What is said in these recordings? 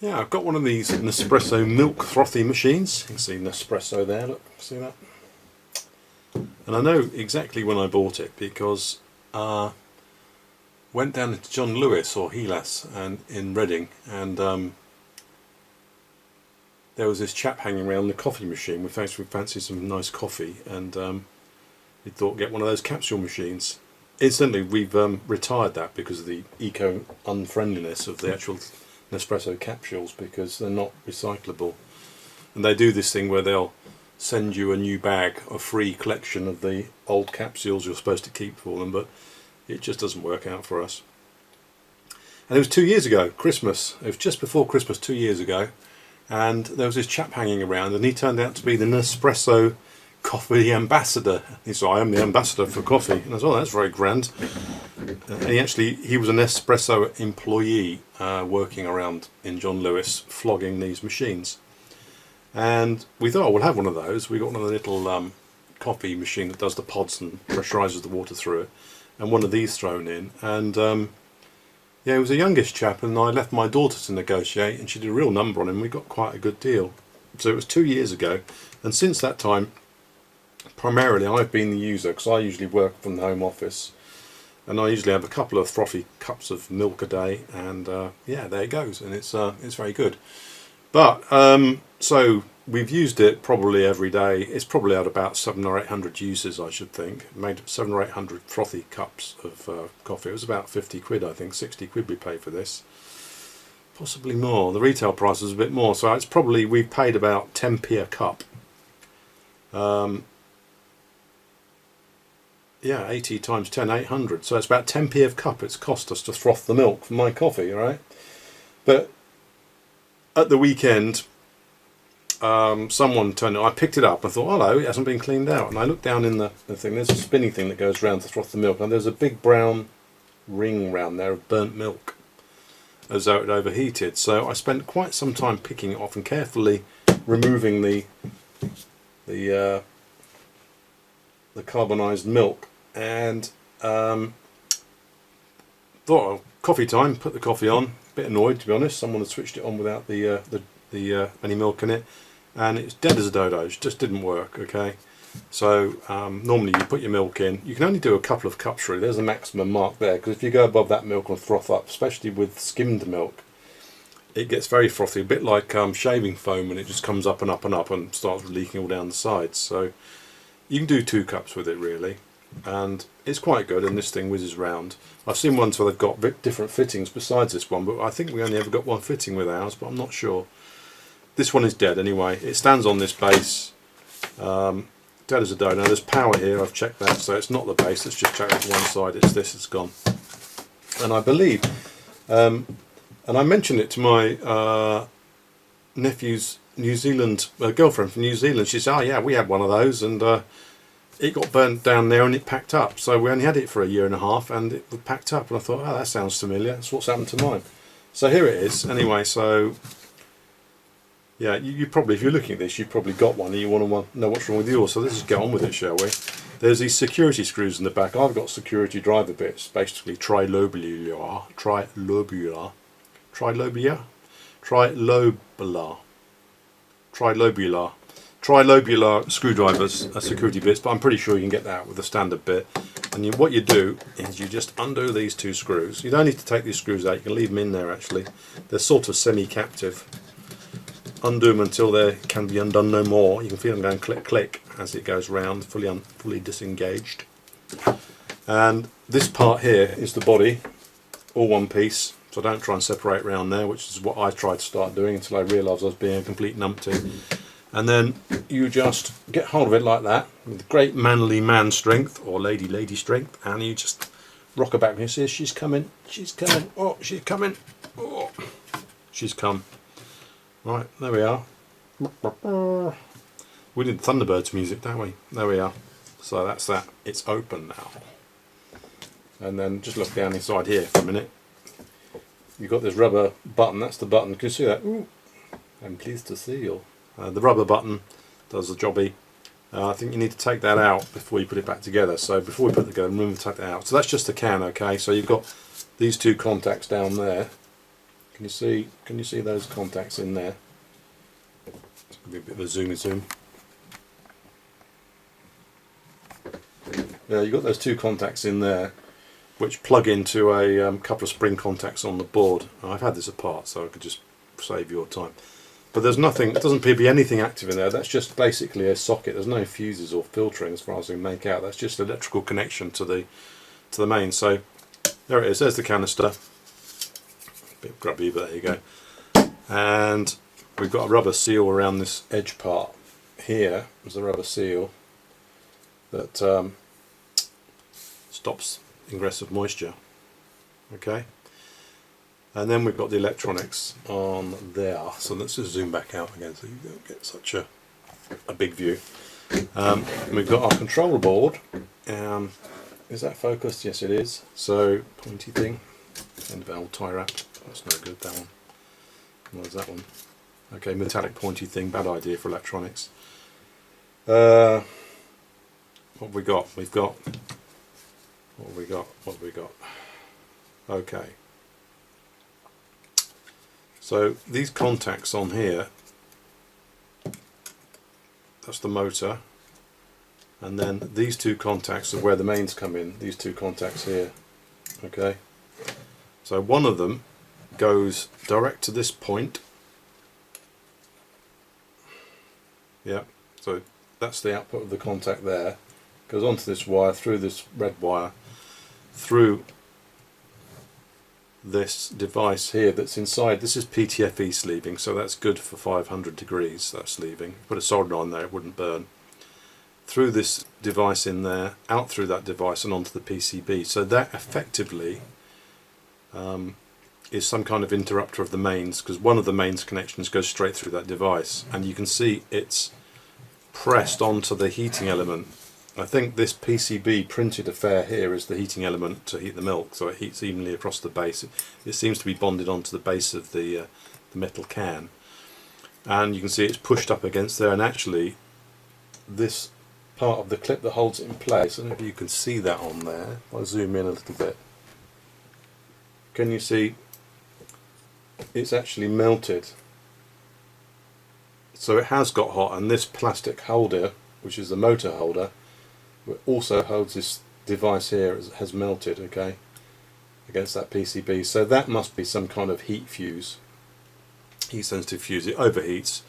Yeah, I've got one of these Nespresso milk frothy machines. You can see Nespresso there, look, see that? And I know exactly when I bought it because went down to John Lewis or Helas and in Reading, and there was this chap hanging around the coffee machine. We fancied some nice coffee, and we thought get one of those capsule machines. Incidentally, we've retired that because of the eco-unfriendliness of the actual Nespresso capsules, because they're not recyclable. And they do this thing where they'll send you a new bag, a free collection of the old capsules you're supposed to keep for them, but it just doesn't work out for us. And it was 2 years ago, Christmas. It was just before Christmas 2 years ago, and there was this chap hanging around, and he turned out to be the Nespresso coffee ambassador. He said, I am the ambassador for coffee. And I thought, oh, that's very grand. And he was an Nespresso employee working around in John Lewis flogging these machines. And we thought, oh, we'll have one of those. We got one of the little coffee machine that does the pods and pressurises the water through it, and one of these thrown in. And yeah, he was a youngish chap, and I left my daughter to negotiate, and she did a real number on him. We got quite a good deal. So it was 2 years ago, and since that time, primarily I've been the user, because I usually work from the home office, and I usually have a couple of frothy cups of milk a day, and yeah, there it goes, and it's very good. But so we've used it probably every day. It's probably had about 700 or 800 uses, I should think. Made 700 or 800 frothy cups of coffee. It was about 50 quid, I think. 60 quid we paid for this, possibly more. The retail price was a bit more, so it's probably we've paid about 10p a cup. Yeah, 80 times 10, 800. So it's about 10p a cup it's cost us to froth the milk for my coffee, right? But at the weekend, someone turned it. I picked it up and thought, hello, it hasn't been cleaned out. And I looked down in the thing. There's a spinning thing that goes round to froth the milk, and there's a big brown ring round there of burnt milk, as though it overheated. So I spent quite some time picking it off and carefully removing the carbonised milk, and thought, oh, coffee time. Put the coffee on. Bit annoyed, to be honest. Someone had switched it on without any milk in it, and it's dead as a dodo. It just didn't work. Okay, so normally you put your milk in. You can only do a couple of cups really. There's a maximum mark there, because if you go above that, milk will froth up, especially with skimmed milk. It gets very frothy, a bit like shaving foam, and it just comes up and up and up and starts leaking all down the sides. So you can do 2 cups with it really, and it's quite good, and this thing whizzes round. I've seen ones where they've got different fittings besides this one, but I think we only ever got one fitting with ours, but I'm not sure. This one is dead anyway. It stands on this base, dead as a dough. Now there's power here, I've checked that, so it's not the base. Let's just check it to one side. It's this, it's gone. And I believe, and I mentioned it to my nephew's New Zealand girlfriend from New Zealand. She said, oh yeah, we had one of those, and it got burnt down there and it packed up. So we only had it for a year and a half, and it was packed up, and I thought, oh, that sounds familiar. That's what's happened to mine. So here it is anyway. So yeah, you probably, if you're looking at this, you've probably got one and you want to know what's wrong with yours. So let's just get on with it, shall we? There's these security screws in the back. I've got security driver bits, basically trilobular screwdrivers, security bits, but I'm pretty sure you can get that with a standard bit. And what you do is you just undo these 2 screws. You don't need to take these screws out, you can leave them in there actually. They're sort of semi-captive. Undo them until they can be undone no more. You can feel them going click click as it goes round, fully disengaged. And this part here is the body, all one piece. So don't try and separate around there, which is what I tried to start doing until I realised I was being a complete numpty. And then you just get hold of it like that with great manly man strength, or lady strength, and you just rock her back and you say, she's coming, oh, she's coming, oh, she's come. Right, there we are. We did Thunderbirds music, don't we? There we are. So that's that. It's open now. And then just look down inside here for a minute. You've got this rubber button. That's the button. Can you see that? Ooh, I'm pleased to see you. The rubber button does the jobby. I think you need to take that out before you put it back together. So before we put it together, remember to take that out. So that's just the can, okay? So you've got these 2 contacts down there. Can you see? Can you see those contacts in there? It's going to be a bit of a zoom. Yeah, you've got those two contacts in there, which plug into a couple of spring contacts on the board. I've had this apart, so I could just save your time. But there's nothing. It doesn't appear to be anything active in there. That's just basically a socket. There's no fuses or filtering, as far as I can make out. That's just electrical connection to the main. So there it is. There's the canister. A bit grubby, but there you go. And we've got a rubber seal around this edge part. Here is a rubber seal that stops ingress of moisture. Okay, and then we've got the electronics on there. So let's just zoom back out again so you don't get such a big view. We've got our controller board. Is that focused? Yes, it is. So pointy thing, end of an old tie wrap. That's no good. That one. What is that one? Okay, metallic pointy thing. Bad idea for electronics. What have we got? We've got. What have we got? What have we got? Okay. So these contacts on here, that's the motor, and then these two contacts are where the mains come in, these two contacts here. Okay. So one of them goes direct to this point. Yeah. So that's the output of the contact there. Goes onto this wire, through this red wire, through this device here that's inside. This is PTFE sleeving, so that's good for 500 degrees, that sleeving. Put a solder on there, it wouldn't burn. Through this device in there, out through that device and onto the PCB. So that effectively is some kind of interrupter of the mains, because one of the mains connections goes straight through that device, and you can see it's pressed onto the heating element. I think this PCB printed affair here is the heating element to heat the milk, so it heats evenly across the base. It seems to be bonded onto the base of the metal can, and you can see it's pushed up against there, and actually this part of the clip that holds it in place, I don't know if you can see that on there. I'll zoom in a little bit. Can you see it's actually melted? So it has got hot, and this plastic holder, which is the motor holder, also holds this device here, has melted, okay, against that PCB. So that must be some kind of heat fuse, heat sensitive fuse. It overheats,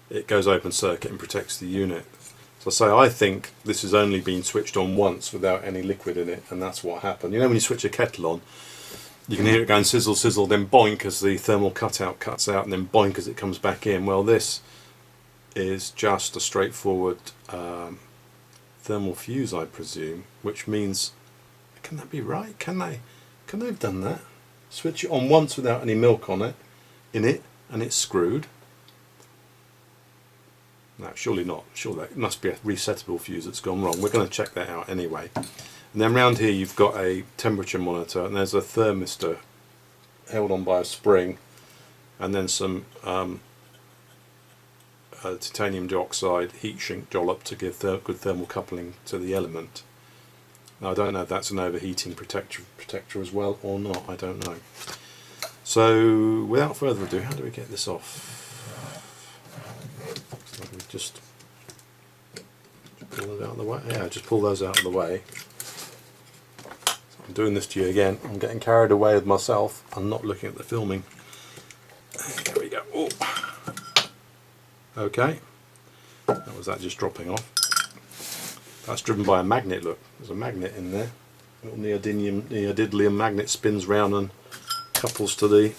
it goes open circuit and protects the unit. So I think this has only been switched on once without any liquid in it, and that's what happened. You know when you switch a kettle on, you can hear it going sizzle, sizzle, then boink as the thermal cutout cuts out, and then boink as it comes back in. Well, this is just a straightforward thermal fuse, I presume, which means, can that be right? Can they have done that? Switch it on once without any milk on it, and it's screwed. No, surely not. Surely it must be a resettable fuse that's gone wrong. We're going to check that out anyway. And then round here you've got a temperature monitor, and there's a thermistor held on by a spring, and then some titanium dioxide heat shrink dollop to give good thermal coupling to the element. Now, I don't know if that's an overheating protector as well or not, I don't know. So without further ado, how do we get this off? So we just pull those out of the way. Yeah, just pull those out of the way. So I'm doing this to you again. I'm getting carried away with myself. I'm not looking at the filming. There we go. Oh. Okay, that was that just dropping off. That's driven by a magnet. Look, there's a magnet in there. A little neodymium magnet spins round and couples to the,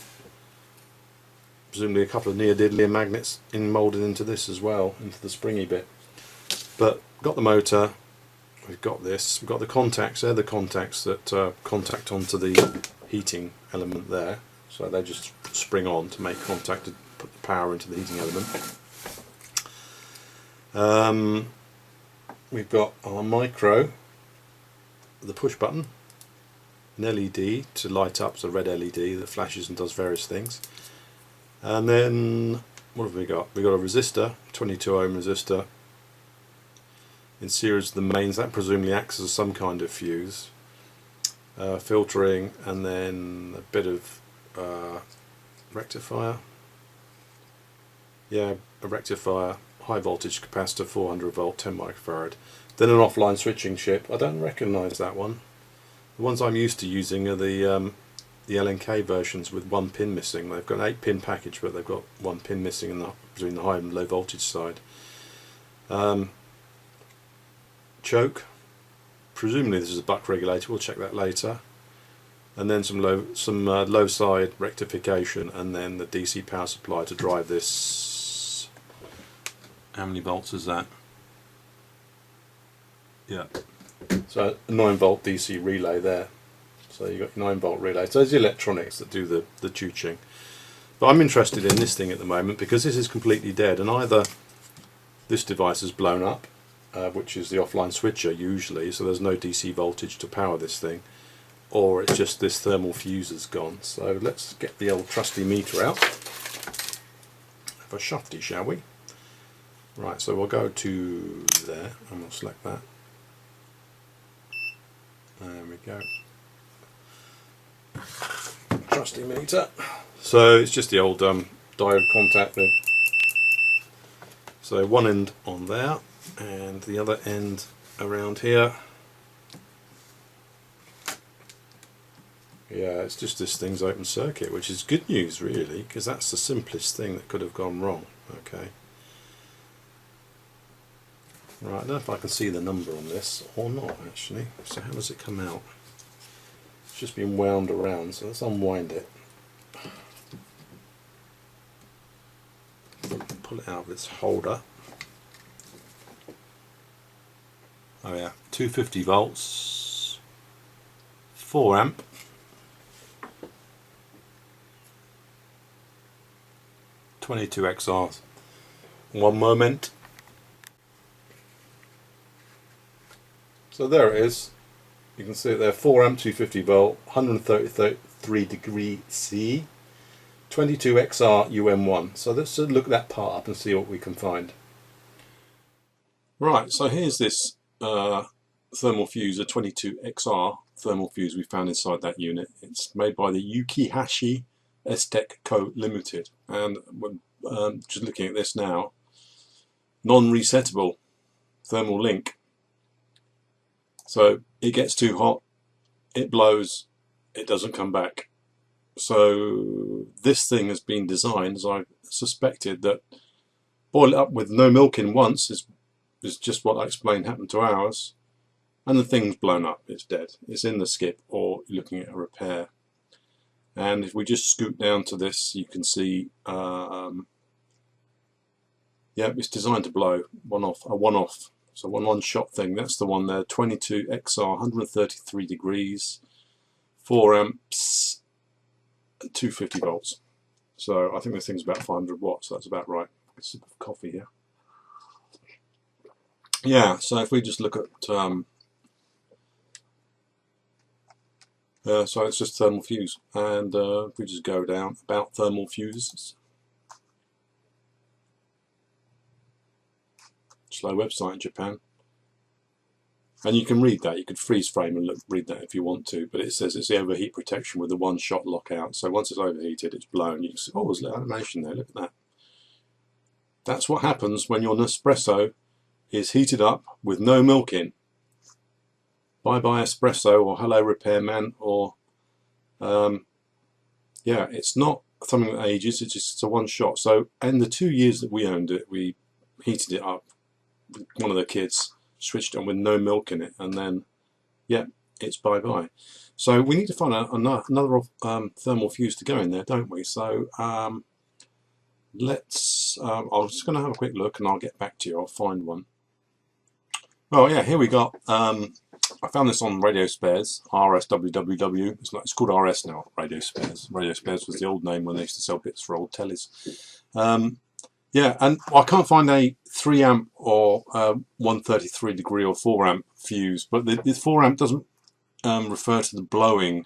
presumably a couple of neodymium magnets moulded into this as well, into the springy bit. But got the motor, we've got this, we've got the contacts. They're the contacts that contact onto the heating element there. So they just spring on to make contact to put the power into the heating element. We've got our micro, the push button, an LED to light up, so a red LED that flashes and does various things. And then what have we got? We've got a resistor, 22 ohm resistor in series with the mains. That presumably acts as some kind of fuse, filtering, and then a bit of rectifier. Yeah, a rectifier, high voltage capacitor, 400 volt, 10 microfarad. Then an offline switching chip. I don't recognise that one. The ones I'm used to using are the LNK versions with one pin missing. They've got an 8-pin package, but they've got one pin missing in between the high and low voltage side. Choke. Presumably this is a buck regulator. We'll check that later. And then some low side rectification, and then the DC power supply to drive this. How many volts is that? Yeah. So a 9 volt DC relay there. So you've got your 9 volt relay. So there's the electronics that do the tuning. But I'm interested in this thing at the moment because this is completely dead, and either this device has blown up, which is the offline switcher usually, so there's no DC voltage to power this thing, or it's just this thermal fuse has gone. So let's get the old trusty meter out. Have a shufty, shall we? Right, so we'll go to there and we'll select that. There we go. Trusty meter. So it's just the old diode contact there. So one end on there and the other end around here. Yeah, it's just this thing's open circuit, which is good news really, because that's the simplest thing that could have gone wrong. Okay. Right, I don't know if I can see the number on this or not actually. So how does it come out? It's just been wound around, so let's unwind it. Pull it out of its holder. Oh yeah, 250 volts, 4 amp, (22 XR). One moment. So there it is. You can see it there, 4 amp, 250 volt, 133 degree C, 22 XR UM1. So let's look that part up and see what we can find. Right, so here's this thermal fuse, a 22 XR thermal fuse we found inside that unit. It's made by the Yukihashi Estec Co. Limited, and we're just looking at this now. Non-resettable thermal link. So it gets too hot, it blows, it doesn't come back. So this thing has been designed, as I suspected, that boil it up with no milk in once is just what I explained happened to ours, and the thing's blown up, it's dead. It's in the skip, or you're looking at a repair. And if we just scoot down to this, you can see, yeah, it's designed to blow a one-off. So one-shot thing. That's the one there. 22 XR, 133 degrees, 4 amps, 250 volts. So I think this thing's about 500 watts. So that's about right. A sip of coffee here. Yeah. So if we just look at, so it's just thermal fuse, and if we just go down about thermal fuses. Slow website in Japan, and you can read that. You could freeze frame and read that if you want to, but it says it's the overheat protection with a one-shot lockout. So once it's overheated, it's blown. You can see, oh, there's a little animation there. Look at that. That's what happens when your Nespresso is heated up with no milk in. Bye bye espresso, or hello repairman, or yeah, it's not something that ages. It's just a one-shot. So in the 2 years that we owned it, we heated it up. One of the kids switched on with no milk in it, and then yeah, it's bye bye. So we need to find another thermal fuse to go in there, don't we? So let's I'm just going to have a quick look and I'll get back to you. I'll find one. Oh yeah, here we got I found this on Radio Spares, RSWWW. It's called RS now, Radio Spares. Radio Spares was the old name when they used to sell bits for old tellies. Yeah, and I can't find a 3 amp or 133 degree or 4 amp fuse, but the 4 amp doesn't refer to the blowing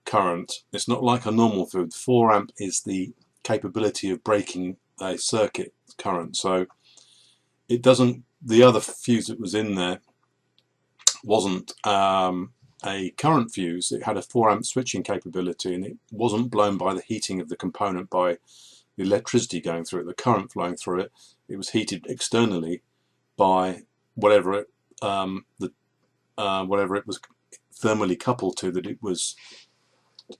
current. It's not like a normal fuse. 4 amp is the capability of breaking a circuit current. So it doesn't, the other fuse that was in there wasn't a current fuse. It had a 4 amp switching capability, and it wasn't blown by the heating of the component, by the electricity going through it, the current flowing through it. It was heated externally by whatever it whatever it was thermally coupled to, that it was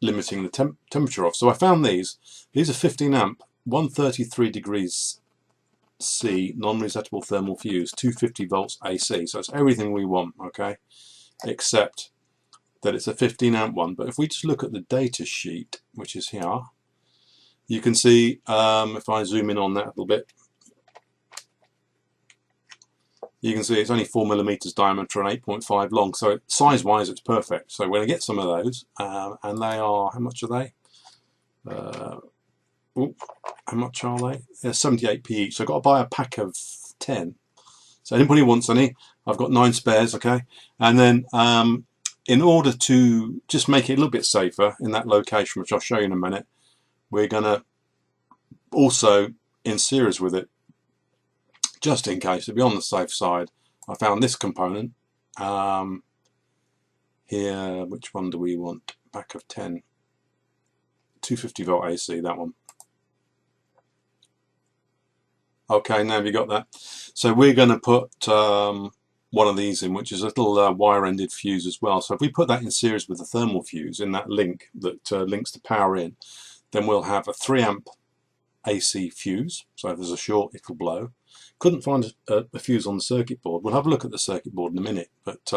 limiting the temperature of. So I found these. These are 15 amp, 133 degrees C, non-resettable thermal fuse, 250 volts AC. So it's everything we want, okay, except that it's a 15 amp one. But if we just look at the data sheet, which is here, you can see, if I zoom in on that a little bit, you can see it's only 4 millimeters diameter and 8.5 long. So size-wise, it's perfect. So we're going to get some of those, and they are, how much are they? How much are they? They're 78p each. So I've got to buy a pack of 10. So anybody wants any, I've got 9 spares, okay? And then in order to just make it a little bit safer in that location, which I'll show you in a minute, we're going to also, in series with it, just in case, to be on the safe side, I found this component here. Which one do we want? Pack of 10. 250 volt AC, that one. Okay, now have you got that? So we're going to put one of these in, which is a little wire-ended fuse as well. So if we put that in series with the thermal fuse in that link that links the power in, then we'll have a 3 amp AC fuse. So if there's a short, it will blow. Couldn't find a fuse on the circuit board. We'll have a look at the circuit board in a minute. But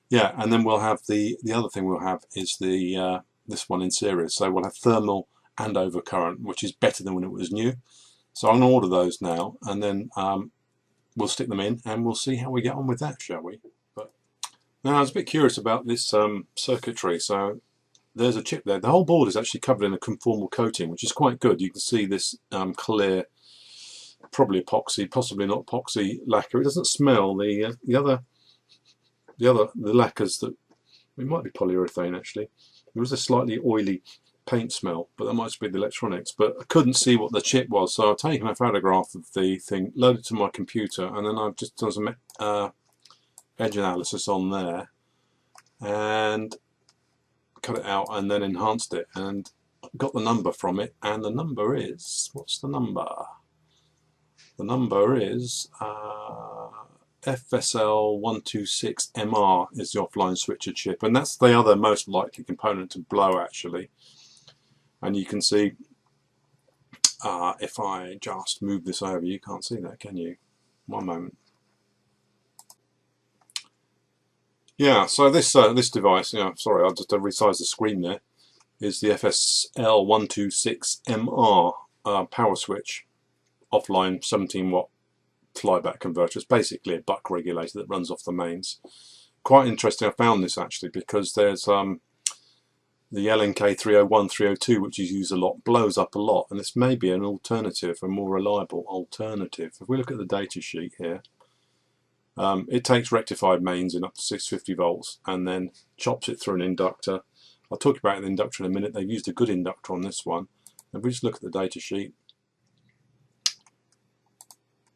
yeah, and then we'll have the other thing we'll have is the this one in series. So we'll have thermal and overcurrent, which is better than when it was new. So I'm going to order those now, and then we'll stick them in, and we'll see how we get on with that, shall we? But now I was a bit curious about this circuitry. So there's a chip there. The whole board is actually covered in a conformal coating, which is quite good. You can see this clear, probably epoxy, possibly not epoxy lacquer. It doesn't smell. The lacquers that, it might be polyurethane actually. There was a slightly oily paint smell, but that might be the electronics. But I couldn't see what the chip was, so I've taken a photograph of the thing, loaded it to my computer, and then I've just done some edge analysis on there and cut it out and then enhanced it and got the number from it. And the number is, what's the number? The number is FSL126MR is the offline switcher chip, and that's the other most likely component to blow actually. And you can see, if I just move this over, you can't see that, can you? One moment. Yeah, so this this device, sorry, I'll just resize the screen there, is the FSL126MR power switch, offline 17 watt flyback converter. It's basically a buck regulator that runs off the mains. Quite interesting. I found this actually because there's the LNK 301, 302, which is used a lot, blows up a lot, and this may be an alternative, a more reliable alternative. If we look at the data sheet here, it takes rectified mains in up to 650 volts and then chops it through an inductor. I'll talk about the inductor in a minute. They've used a good inductor on this one. If we just look at the data sheet.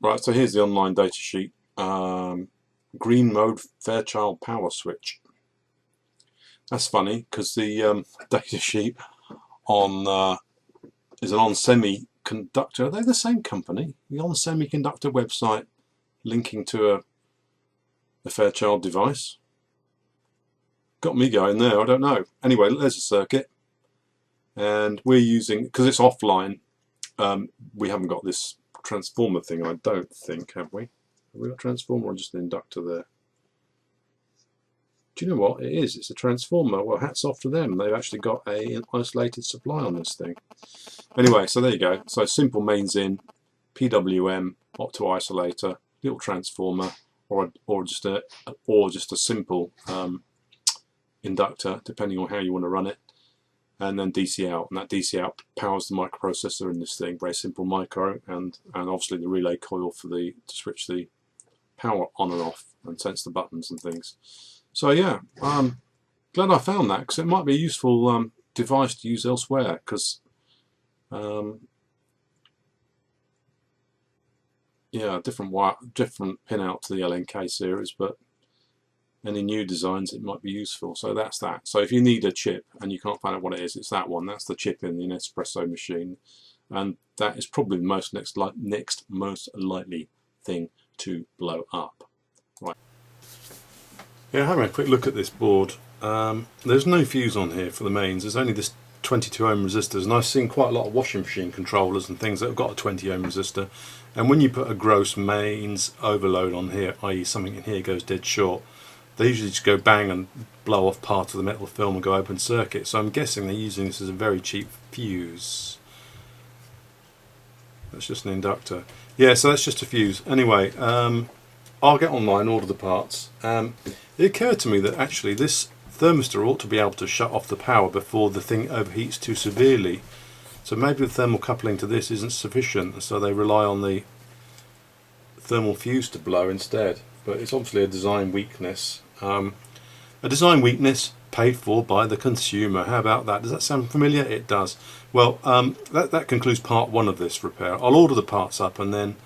Right, so here's the online data sheet. Green mode Fairchild power switch. That's funny because the data sheet on is an On Semiconductor. Are they the same company? The On Semiconductor website linking to a Fairchild device. Got me going there, I don't know. Anyway, there's a circuit, and we're using, because it's offline, we haven't got this transformer thing, I don't think, have we? Have we got a transformer or just an inductor there? Do you know what it is? It's a transformer. Well, hats off to them. They've actually got an isolated supply on this thing. Anyway, so there you go. So simple mains in, PWM, opto isolator, little transformer, or just a simple inductor, depending on how you want to run it, and then DC out. And that DC out powers the microprocessor in this thing. Very simple micro, and obviously the relay coil for to switch the power on and off and sense the buttons and things. So yeah, glad I found that, because it might be a useful device to use elsewhere, because yeah, different pin out to the LNK series, but any new designs, it might be useful. So that's that. So if you need a chip and you can't find out what it is, it's that one. That's the chip in the Nespresso machine, and that is probably the next most likely thing to blow up. Right. Yeah, having a quick look at this board. There's no fuse on here for the mains. There's only this 22 ohm resistors, and I've seen quite a lot of washing machine controllers and things that have got a 20 ohm resistor, and when you put a gross mains overload on here, i.e. something in here goes dead short, they usually just go bang and blow off part of the metal film and go open circuit. So I'm guessing they're using this as a very cheap fuse. That's just an inductor. Yeah, so that's just a fuse. Anyway, I'll get online, order the parts. It occurred to me that actually this thermistor ought to be able to shut off the power before the thing overheats too severely. So maybe the thermal coupling to this isn't sufficient, so they rely on the thermal fuse to blow instead. But it's obviously a design weakness. A design weakness paid for by the consumer. How about that? Does that sound familiar? It does. Well, that concludes part one of this repair. I'll order the parts up, and then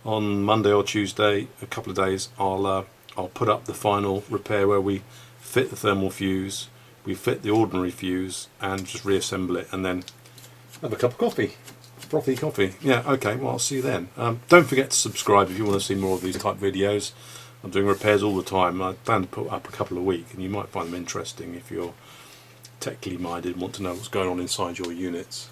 on Monday or Tuesday, a couple of days, I'll put up the final repair where we fit the thermal fuse, we fit the ordinary fuse, and just reassemble it, and then have a cup of coffee. Frothy coffee. Yeah, okay, well, I'll see you then. Don't forget to subscribe if you want to see more of these type videos. I'm doing repairs all the time. I plan to put up a couple a week, and you might find them interesting if you're technically minded and want to know what's going on inside your units.